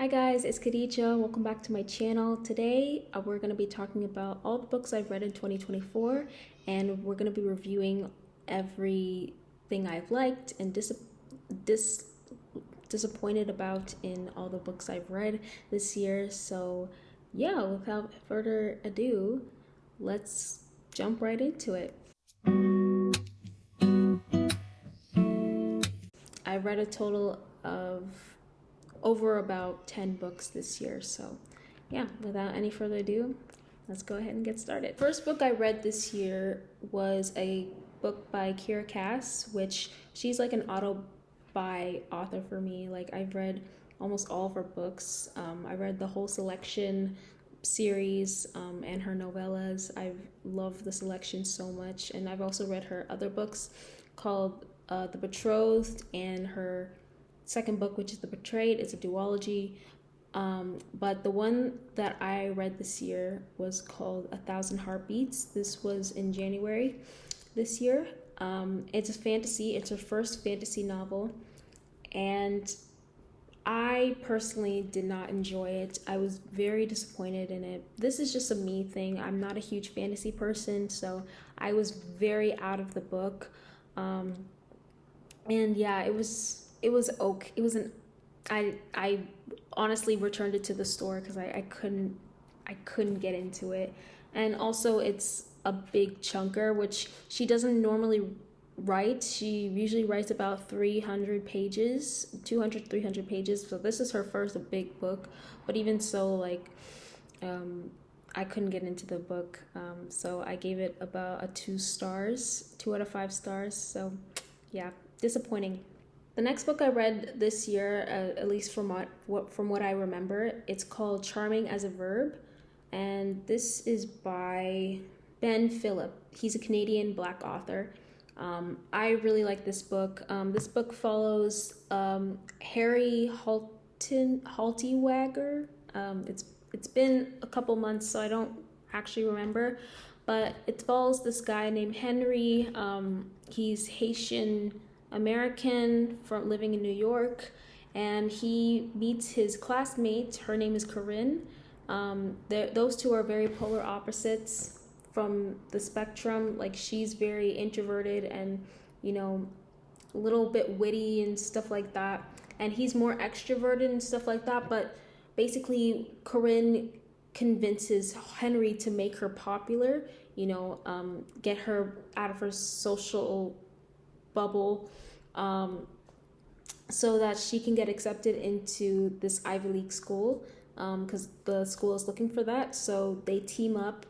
Hi guys, it's Khadija. Welcome back to my channel. Today we're going to be talking about all the books I've read in 2024, and we're going to be reviewing everything I've liked and disappointed about in all the books I've read this year. So yeah, without further ado, let's jump right into it. I read a total of over about 10 books this year. So yeah, without any further ado, let's go ahead and get started. First book I read this year was a book by Kiera Cass, which she's like an auto-buy author for me. Like I've read almost all of her books. I read the whole selection series and her novellas. I've loved the selection so much, and I've also read her other books called The Betrothed, and her second book, which is The Betrayed. It's a duology. But the one that I read this year was called A Thousand Heartbeats. This was in January this year. It's a fantasy. It's her first fantasy novel. And I personally did not enjoy it. I was very disappointed in it. This is just a me thing. I'm not a huge fantasy person, so I was very out of the book. And yeah, it was okay. It wasn't. I honestly returned it to the store because I couldn't get into it. And also it's a big chunker, which she doesn't normally write. She usually writes about 300 pages, 200, 300 pages. So this is her first big book, but even so, like, I couldn't get into the book. So I gave it about a 2 stars, 2 out of 5 stars. So yeah, disappointing. The next book I read this year, at least from what I remember, it's called Charming as a Verb, and this is by Ben Phillip. He's a Canadian Black author. I really like this book. This book follows Harry Haltywagger. It's been a couple months, so I don't actually remember, but it follows this guy named Henry. He's Haitian American from living in New York, and he meets his classmate. Her name is Corinne. Those two are very polar opposites from the spectrum. Like, she's very introverted and, a little bit witty and stuff like that, and he's more extroverted and stuff like that. But basically, Corinne convinces Henry to make her popular, get her out of her social bubble, so that she can get accepted into this Ivy League school, because the school is looking for that. So they team up.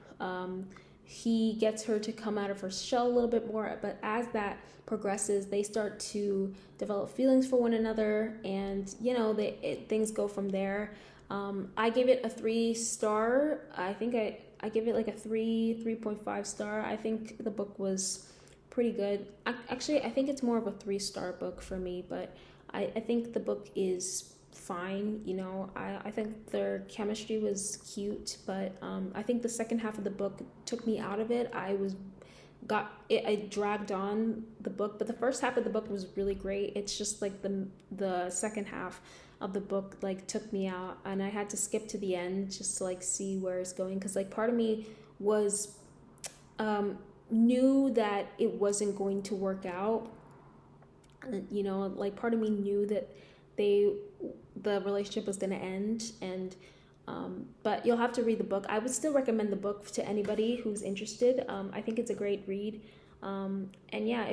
He gets her to come out of her shell a little bit more, but as that progresses, they start to develop feelings for one another, and things go from there. I gave it a 3 star. I think I give it like a 3.5 star. I think the book was pretty good. Actually, I think it's more of a 3-star book for me, but I think the book is fine. I think their chemistry was cute, but I think the second half of the book took me out of it. I dragged on the book, but the first half of the book was really great. It's just like the second half of the book like took me out, and I had to skip to the end just to like see where it's going, because like part of me was knew that it wasn't going to work out. Like part of me knew that the relationship was going to end, and but you'll have to read the book. I would still recommend the book to anybody who's interested. I think it's a great read, and yeah,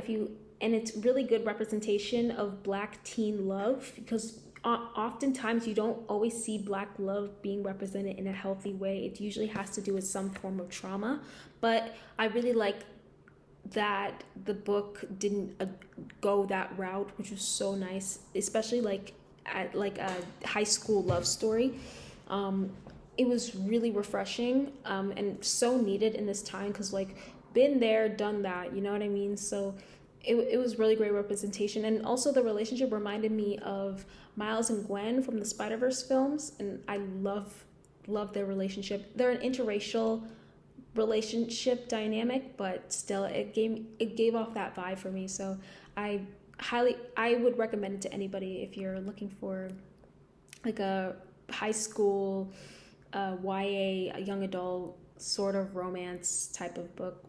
and it's really good representation of Black teen love, because oftentimes you don't always see Black love being represented in a healthy way. It usually has to do with some form of trauma, but I really like that the book didn't go that route, which was so nice, especially like at like a high school love story. It was really refreshing, and so needed in this time, because like been there, done that, you know what I mean? So it was really great representation. And also the relationship reminded me of Miles and Gwen from the Spider-Verse films, and I love their relationship. They're an interracial relationship dynamic, but still it gave off that vibe for me. So I would recommend it to anybody if you're looking for like a high school YA, a young adult sort of romance type of book.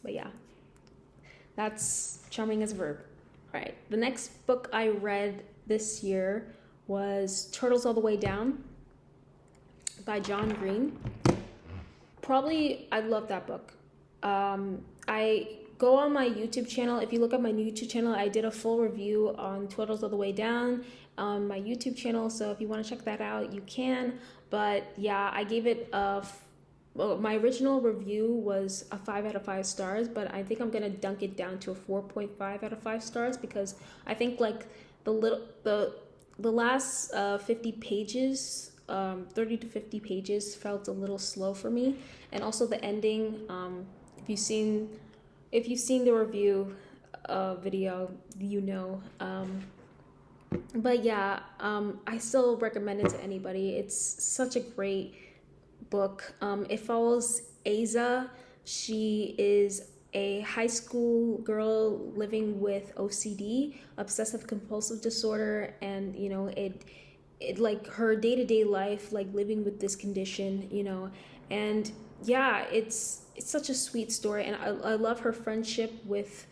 But yeah, that's Charming as a Verb. All right, the next book I read this year was Turtles All the Way Down by John Green. I love that book. I go on my YouTube channel. If you look at my YouTube channel, I did a full review on Turtles All the Way Down on my YouTube channel. So if you want to check that out, you can. But yeah, I gave it my original review was a 5 out of 5 stars, but I think I'm gonna dunk it down to a 4.5 out of 5 stars because I think like the last 50 pages, 30 to 50 pages felt a little slow for me, and also the ending. If you've seen the review video, you know. But yeah, I still recommend it to anybody. It's such a great book. It follows Aza. She is a high school girl living with OCD, obsessive compulsive disorder, and you know, it like her day-to-day life, like living with this condition, you know. And yeah, it's such a sweet story, and I love her friendship with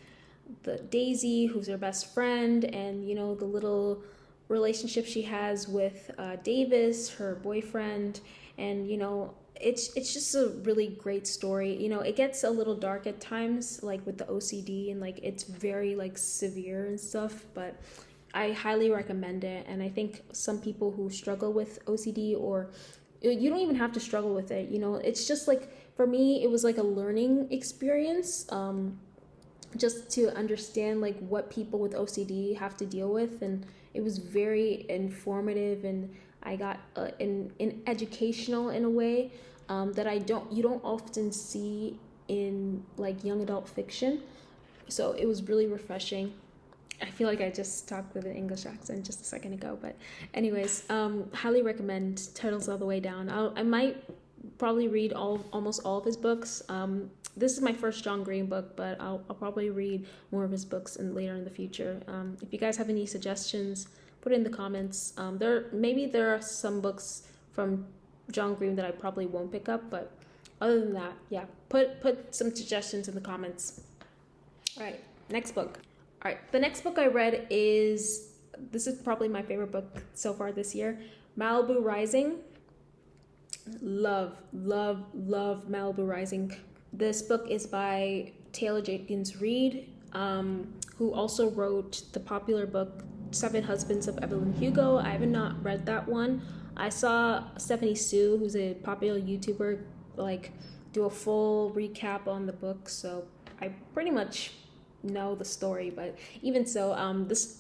the Daisy, who's her best friend, and you know, the little relationship she has with Davis, her boyfriend. And you know, it's just a really great story. You know, it gets a little dark at times, like with the OCD, and like it's very like severe and stuff, but I highly recommend it. And I think some people who struggle with OCD, or you don't even have to struggle with it, you know, it's just like, for me, it was like a learning experience, just to understand like what people with OCD have to deal with. And it was very informative, and I got in educational in a way that you don't often see in like young adult fiction. So it was really refreshing. I feel like I just talked with an English accent just a second ago, but anyways, highly recommend Turtles All the Way Down. I might probably read almost all of his books. This is my first John Green book, but I'll probably read more of his books later in the future. If you guys have any suggestions, put it in the comments. There are some books from John Green that I probably won't pick up, but other than that, yeah, put some suggestions in the comments. All right, next book. All right, the next book I read this is probably my favorite book so far this year, Malibu Rising. Love Malibu Rising. This book is by Taylor Jenkins Reid, who also wrote the popular book Seven Husbands of Evelyn Hugo. I have not read that one. I saw Stephanie Sue, who's a popular YouTuber, like do a full recap on the book, so I pretty much know the story. But even so,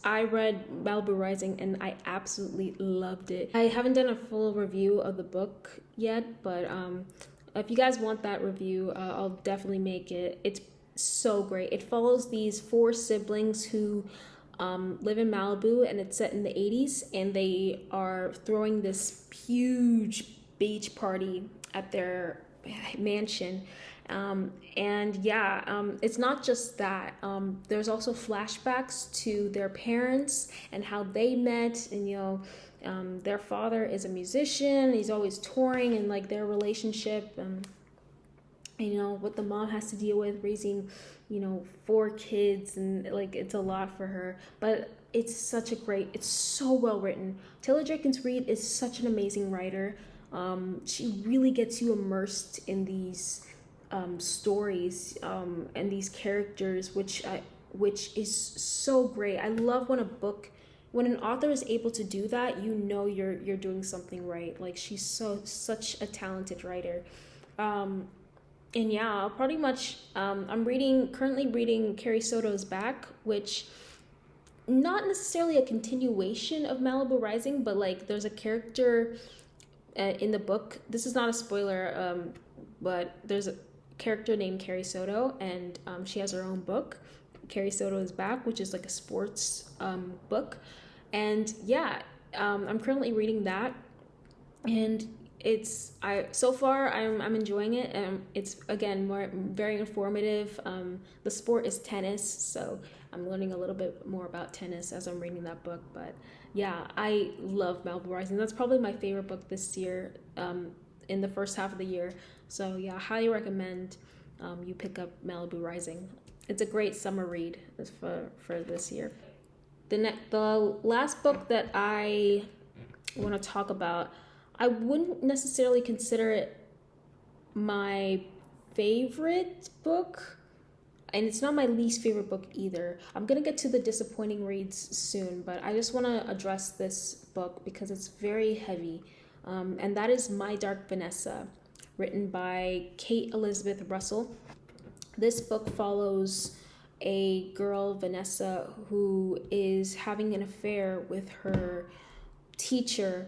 I read Malibu Rising and I absolutely loved it. I haven't done a full review of the book yet, but if you guys want that review, I'll definitely make it. It's so great. It follows these 4 siblings who live in Malibu, and it's set in the 80s, and they are throwing this huge beach party at their mansion. And yeah, it's not just that. There's also flashbacks to their parents and how they met, and you know, their father is a musician. He's always touring, and like their relationship, and you know what the mom has to deal with raising, you know, 4 kids, and like it's a lot for her. But it's so well written. Taylor Jenkins Reid is such an amazing writer. She really gets you immersed in these stories and these characters, which is so great. I love when an author is able to do that. You know, you're doing something right. Like, she's such a talented writer. And yeah, I'll pretty much I'm currently reading Carrie Soto's Back, which not necessarily a continuation of Malibu Rising, but like there's a character in the book. This is not a spoiler, but there's a character named Carrie Soto, and she has her own book, Carrie Soto is Back, which is like a sports book. And yeah, I'm currently reading that, and so far I'm enjoying it, and it's again very informative. The sport is tennis, so I'm learning a little bit more about tennis as I'm reading that book. But Yeah, I love Malibu Rising. That's probably my favorite book this year, in the first half of the year. So yeah, I highly recommend you pick up Malibu Rising. It's a great summer read for this year. The last book that I want to talk about, I wouldn't necessarily consider it my favorite book, and it's not my least favorite book either. I'm gonna get to the disappointing reads soon, but I just want to address this book because it's very heavy, and that is My Dark Vanessa, written by Kate Elizabeth Russell. This book follows a girl, Vanessa, who is having an affair with her teacher,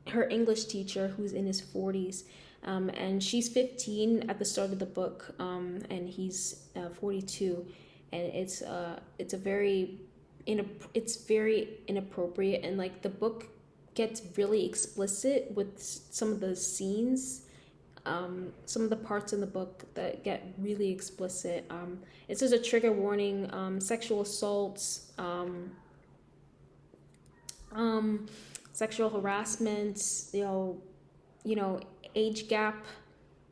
her English teacher, who's in his 40s. And she's 15 at the start of the book, and he's 42, and it's very inappropriate, and like the book gets really explicit with some of the scenes, some of the parts in the book that get really explicit. It says a trigger warning, sexual assaults, sexual harassment, you know, age gap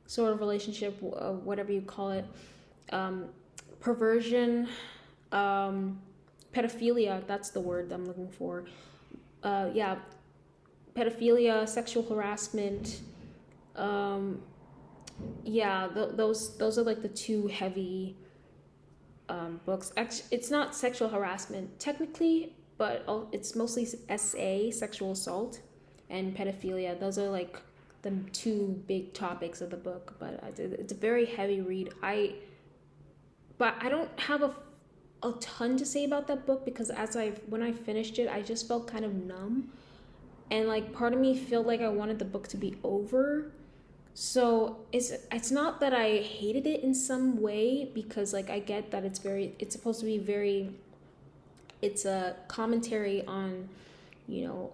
sort of relationship, whatever you call it, perversion, pedophilia, that's the word I'm looking for. Yeah, pedophilia, sexual harassment. Yeah, those are like the two heavy books. Actually, it's not sexual harassment technically, but it's mostly sexual assault, and pedophilia. Those are like the two big topics of the book, but it's a very heavy read. But I don't have a ton to say about that book because when I finished it, I just felt kind of numb, and like part of me felt like I wanted the book to be over. So it's not that I hated it in some way, because like I get that it's supposed to be very, it's a commentary on, you know,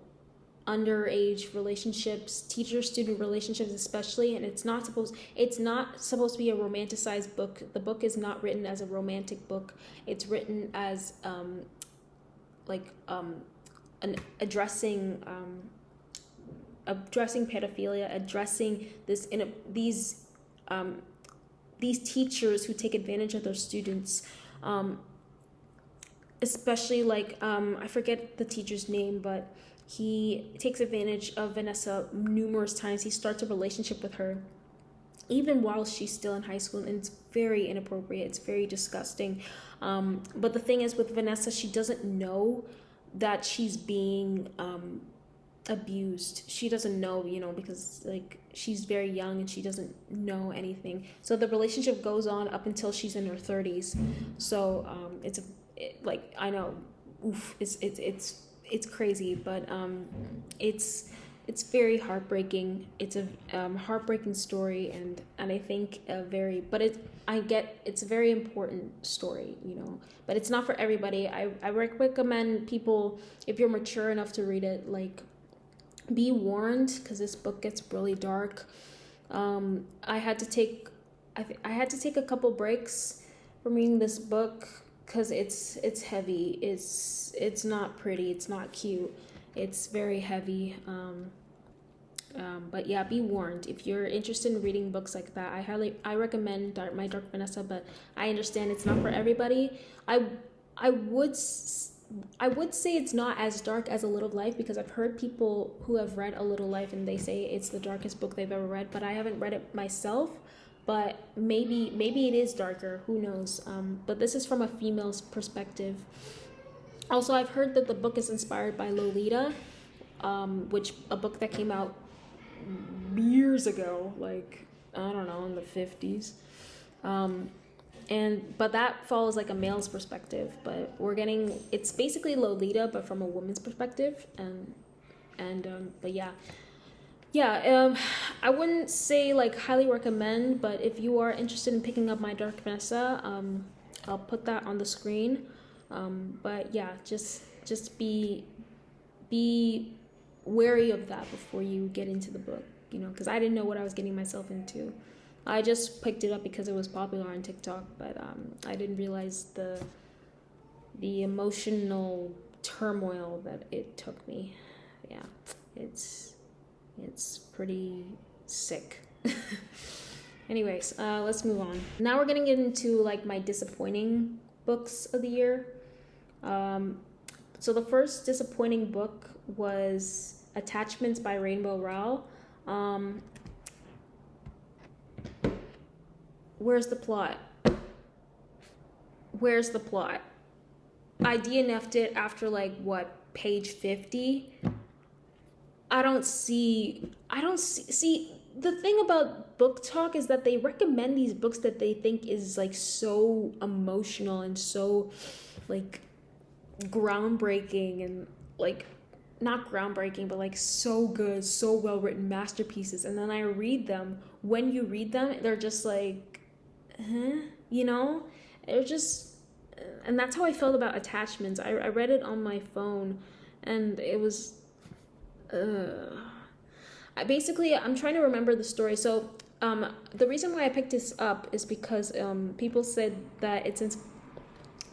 underage relationships, teacher-student relationships especially, and it's not supposed to be a romanticized book. The book is not written as a romantic book. It's written as addressing pedophilia, addressing these teachers who take advantage of their students, especially like I forget the teacher's name, but he takes advantage of Vanessa numerous times. He starts a relationship with her even while she's still in high school, and it's very inappropriate. It's very disgusting. But the thing is with Vanessa, she doesn't know that she's being abused. She doesn't know, you know, because like she's very young and she doesn't know anything. So the relationship goes on up until she's in her 30s. So like I know, oof, it's crazy, but it's very heartbreaking. It's a heartbreaking story, and I think it's a very important story, you know, but it's not for everybody. I recommend people, if you're mature enough to read it, like be warned, because this book gets really dark. I had to take a couple breaks from reading this book because it's heavy. It's not pretty. It's not cute. It's very heavy. But yeah, be warned. If you're interested in reading books like that, I recommend My Dark Vanessa, but I understand it's not for everybody. I would say it's not as dark as A Little Life, because I've heard people who have read A Little Life and they say it's the darkest book they've ever read, but I haven't read it myself. But maybe it is darker. Who knows? But this is from a female's perspective. Also, I've heard that the book is inspired by Lolita, which a book that came out years ago, like I don't know, in the 50s. But that follows like a male's perspective. But it's basically Lolita, but from a woman's perspective. But yeah. I wouldn't say like highly recommend, but if you are interested in picking up My Dark Vanessa, I'll put that on the screen. But yeah, just be wary of that before you get into the book, you know, because I didn't know what I was getting myself into. I just picked it up because it was popular on TikTok, but I didn't realize the emotional turmoil that it took me. Yeah, it's pretty sick. Anyways, let's move on. Now we're gonna get into like my disappointing books of the year. So the first disappointing book was Attachments by Rainbow Rowell. Where's the plot? Where's the plot? I DNF'd it after like what, page 50? I don't see, the thing about Book Talk is that they recommend these books that they think is like so emotional and so like groundbreaking and like not groundbreaking but like so good, so well written masterpieces, and then I read them. When you read them, they're just like, you know, they're just, and that's how I felt about Attachments. I read it on my phone and it was I'm trying to remember the story. So the reason why I picked this up is because people said that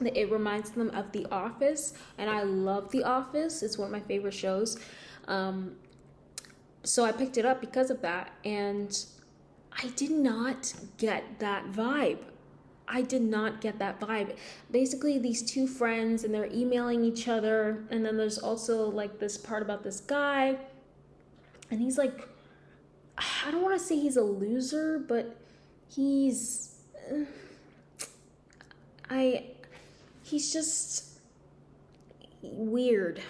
it reminds them of The Office, and I love The Office. It's one of my favorite shows. So I picked it up because of that, and I did not get that vibe. Basically, these two friends, and they're emailing each other, and then there's also like this part about this guy, and he's like, I don't want to say he's a loser, but he's just weird.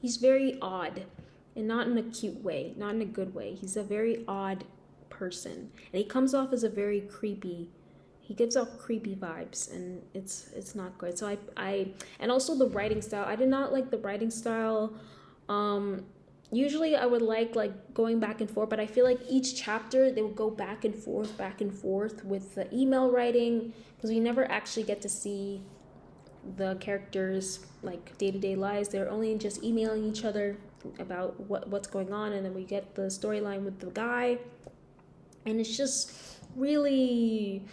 He's very odd, and not in a cute way, not in a good way. He's a very odd person, and he comes off as he gives off creepy vibes, and it's not good. So I and also the writing style. I did not like the writing style. Usually I would like going back and forth, but I feel like each chapter they would go back and forth with the email writing, because we never actually get to see the characters like day-to-day lives. They're only just emailing each other about what's going on, and then we get the storyline with the guy, and it's just really,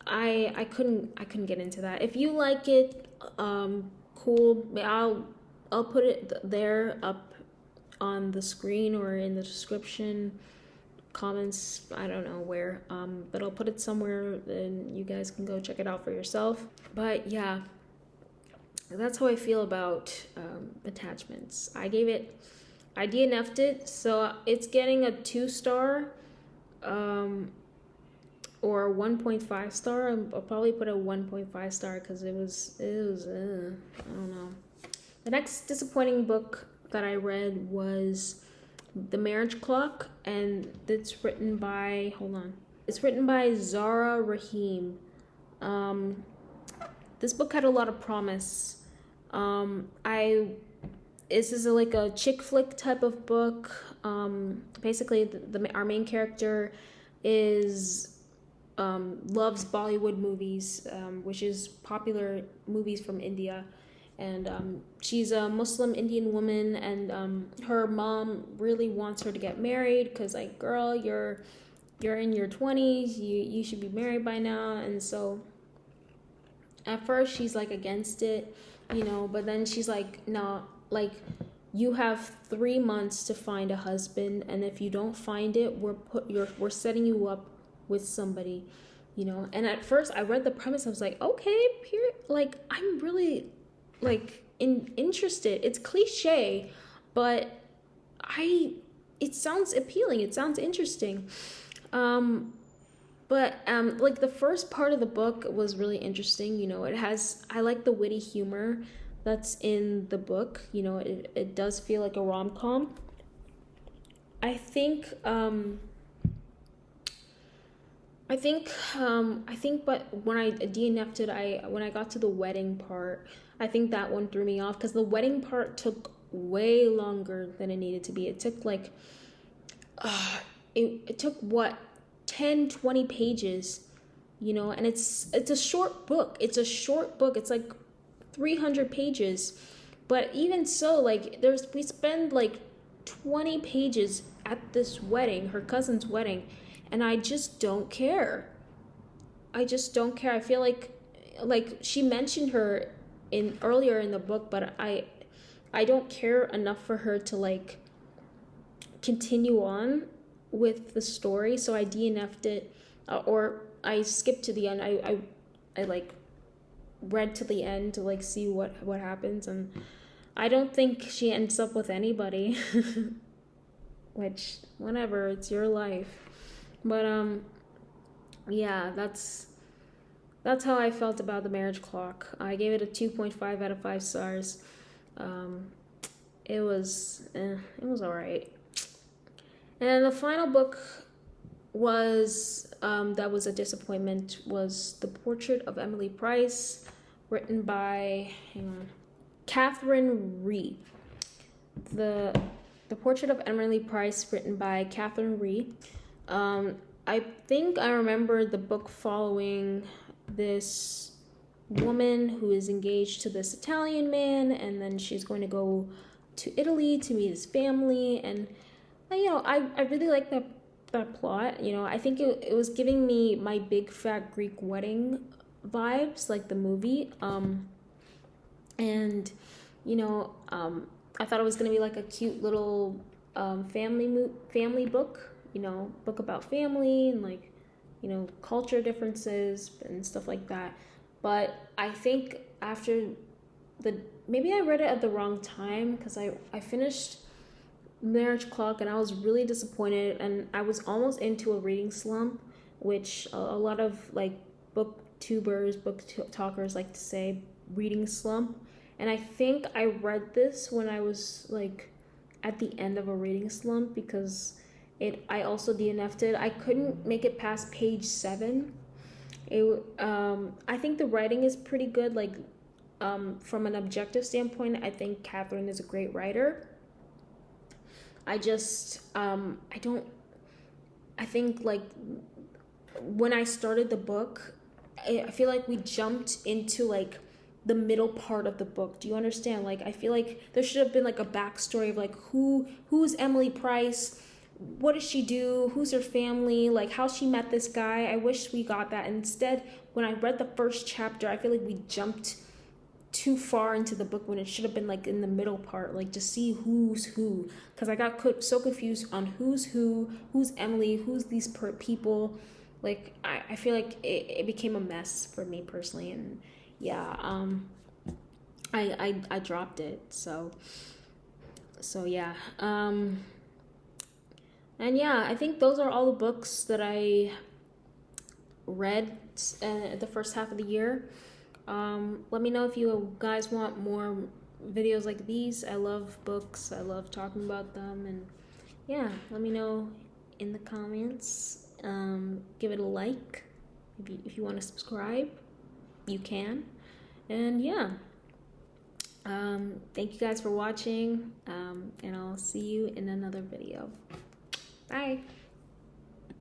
I couldn't get into that. If you like it, cool. I'll put it there up on the screen or in the description, comments, I don't know where, but I'll put it somewhere and you guys can go check it out for yourself. But yeah, that's how I feel about Attachments. I DNF'd it, so it's getting a 2-star or a 1.5 star. I'll probably put a 1.5 star because it was I don't know. The next disappointing book that I read was The Marriage Clock, and it's written by Zara Rahim. This book had a lot of promise. This is like a chick flick type of book. Basically, our main character loves Bollywood movies, which is popular movies from India. And she's a Muslim Indian woman, and her mom really wants her to get married because, like, girl, you're in your 20s, you should be married by now. And so at first she's like against it, but then she's like, no, like, you have 3 months to find a husband, and if you don't find it, we're setting you up with somebody, And at first I read the premise, I was like, okay, like, I'm really interested. It's cliche, but it sounds appealing, it sounds interesting. But like the first part of the book was really interesting. I like the witty humor that's in the book. It does feel like a rom-com. I think but when I DNF'd it, when I got to the wedding part, I think that one threw me off, because the wedding part took way longer than it needed to be. It took like, it took what, 10-20 pages, and it's a short book. It's like 300 pages, but even so, like, we spend like 20 pages at this wedding, her cousin's wedding, and I just don't care. I feel like she mentioned her earlier in the book, but I don't care enough for her to like continue on with the story, so I DNF'd it, or I skipped to the end. I like read to the end to like see what happens, and I don't think she ends up with anybody. Which, whatever, it's your life. But yeah, that's how I felt about The Marriage Clock. I gave it a 2.5 out of 5 stars. It was all right. And the final book was that was a disappointment, was The Portrait of Emily Price, written by Catherine Rhee. The Portrait of Emily Price, written by Catherine Rhee. I think I remember the book following this woman who is engaged to this Italian man, and then she's going to go to Italy to meet his family. And I really like that plot. I think it was giving me My Big Fat Greek Wedding vibes, like the movie. And I thought it was gonna be like a cute little family book, book about family and like culture differences and stuff like that. But I think after maybe I read it at the wrong time, because I finished Marriage Clock and I was really disappointed, and I was almost into a reading slump, which a lot of like booktubers, book talkers like to say, reading slump. And I think I read this when I was like at the end of a reading slump, because I also DNF'd it. I couldn't make it past page 7. I think the writing is pretty good. Like from an objective standpoint, I think Catherine is a great writer. I think like when I started the book, I feel like we jumped into like the middle part of the book. Do you understand? Like, I feel like there should have been like a backstory of like who's Emily Price, what does she do, who's her family, like how she met this guy. I wish we got that. Instead, when I read the first chapter, I feel like we jumped too far into the book when it should have been like in the middle part, like to see who's who, because I got so confused on who's Emily, who's these people. Like I feel like it became a mess for me personally. And yeah, I dropped it. So yeah. And yeah, I think those are all the books that I read the first half of the year. Let me know if you guys want more videos like these. I love books. I love talking about them. And yeah, let me know in the comments. Give it a like. If you want to subscribe, you can. And yeah, thank you guys for watching, and I'll see you in another video. Bye.